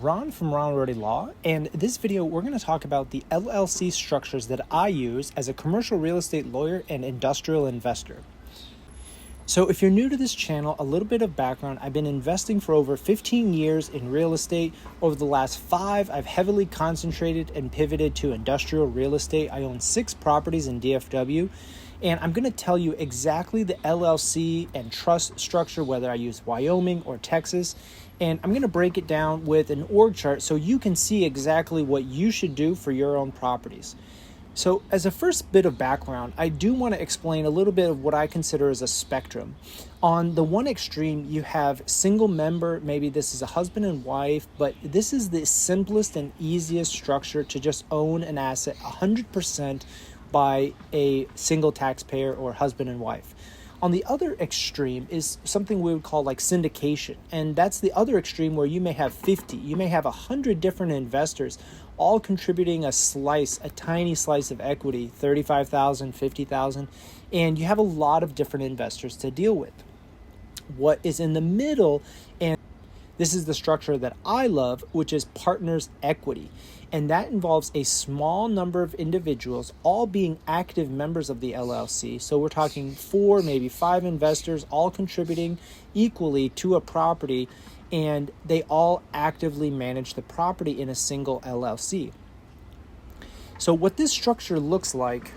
Ron from Ronald Law, and this video we're going to talk about the LLC structures that I use as a commercial real estate lawyer and industrial investor. So if you're new to this channel, a little bit of background: I've been investing for over 15 years in real estate. Over the last 5, I've heavily concentrated and pivoted to industrial real estate. I own 6 properties in DFW. And I'm going to tell you exactly the LLC and trust structure, whether I use Wyoming or Texas. And I'm going to break it down with an org chart so you can see exactly what you should do for your own properties. So as a first bit of background, I do want to explain a little bit of what I consider as a spectrum. On the one extreme, you have single member. Maybe this is a husband and wife, but this is the simplest and easiest structure to just own an asset 100% by a single taxpayer or husband and wife. On the other extreme is something we would call like syndication. And that's the other extreme where you may have 50, you may have 100 different investors all contributing a tiny slice of equity, 35,000, 50,000, and you have a lot of different investors to deal with. What is in the middle, and this is the structure that I love, which is partners equity. And that involves a small number of individuals all being active members of the LLC. So we're talking 4, maybe 5 investors all contributing equally to a property, and they all actively manage the property in a single LLC. So what this structure looks like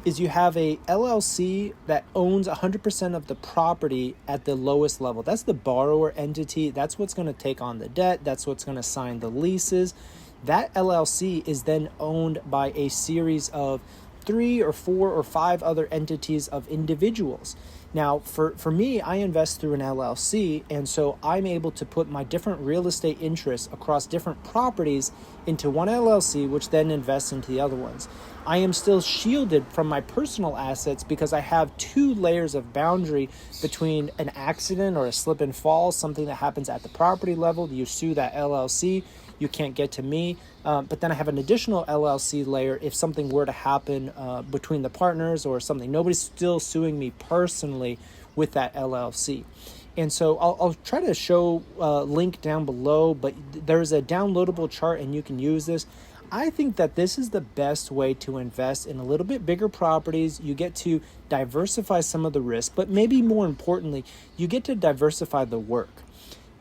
is you have a LLC that owns 100% of the property at the lowest level. That's the borrower entity. That's what's going to take on the debt. That's what's going to sign the leases. That LLC is then owned by a series of 3 or 4 or 5 other entities of individuals. Now, for me, I invest through an LLC, and so I'm able to put my different real estate interests across different properties into one LLC, which then invests into the other ones. I am still shielded from my personal assets because I have 2 layers of boundary between an accident or a slip and fall, something that happens at the property level. You sue that LLC, you can't get to me. But then I have an additional LLC layer if something were to happen between the partners or something. Nobody's still suing me personally with that LLC. And so I'll try to show a link down below, but there's a downloadable chart and you can use this. I think that this is the best way to invest in a little bit bigger properties. You get to diversify some of the risk, but maybe more importantly, you get to diversify the work.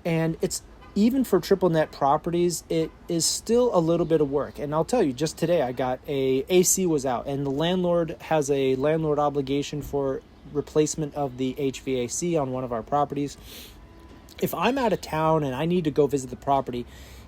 And it's even for triple net properties, it is still a little bit of work. And I'll tell you, just today I got AC was out, and the landlord has a landlord obligation for replacement of the HVAC on one of our properties. If I'm out of town and I need to go visit the property,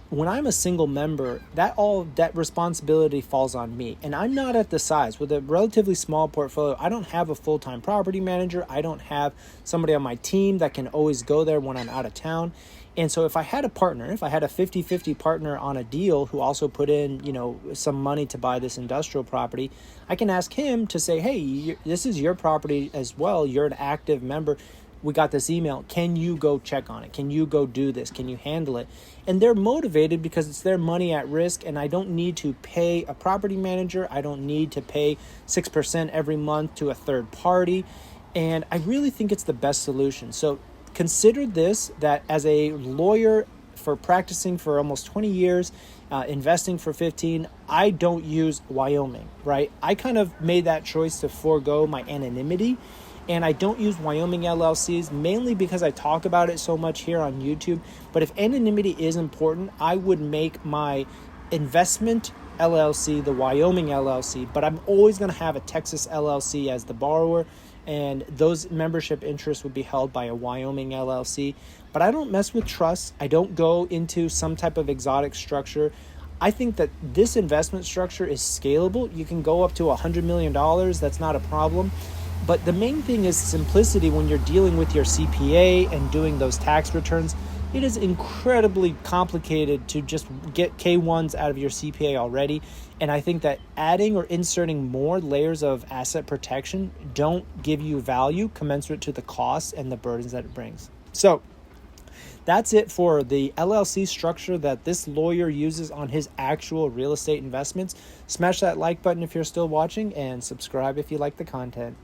when I'm a single member, that responsibility falls on me. And I'm not at the size. With a relatively small portfolio, I don't have a full-time property manager. I don't have somebody on my team that can always go there when I'm out of town. And so if I had a partner, if I had a 50-50 partner on a deal who also put in, some money to buy this industrial property, I can ask him to say, hey, this is your property as well. You're an active member. We got this email. Can you go check on it? Can you go do this? Can you handle it? And they're motivated because it's their money at risk, and I don't need to pay a property manager. I don't need to pay 6% every month to a third party. And I really think it's the best solution. So consider this, that as a lawyer for practicing for almost 20 years, investing for 15, I don't use Wyoming, right? I kind of made that choice to forego my anonymity. And I don't use Wyoming LLCs mainly because I talk about it so much here on YouTube. But if anonymity is important, I would make my investment LLC the Wyoming LLC. But I'm always going to have a Texas LLC as the borrower, and those membership interests would be held by a Wyoming LLC. But I don't mess with trusts. I don't go into some type of exotic structure. I think that this investment structure is scalable. You can go up to $100 million. That's not a problem. But the main thing is simplicity when you're dealing with your CPA and doing those tax returns. It is incredibly complicated to just get K1s out of your CPA already. And I think that adding or inserting more layers of asset protection don't give you value commensurate to the costs and the burdens that it brings. So that's it for the LLC structure that this lawyer uses on his actual real estate investments. Smash that like button if you're still watching, and subscribe if you like the content.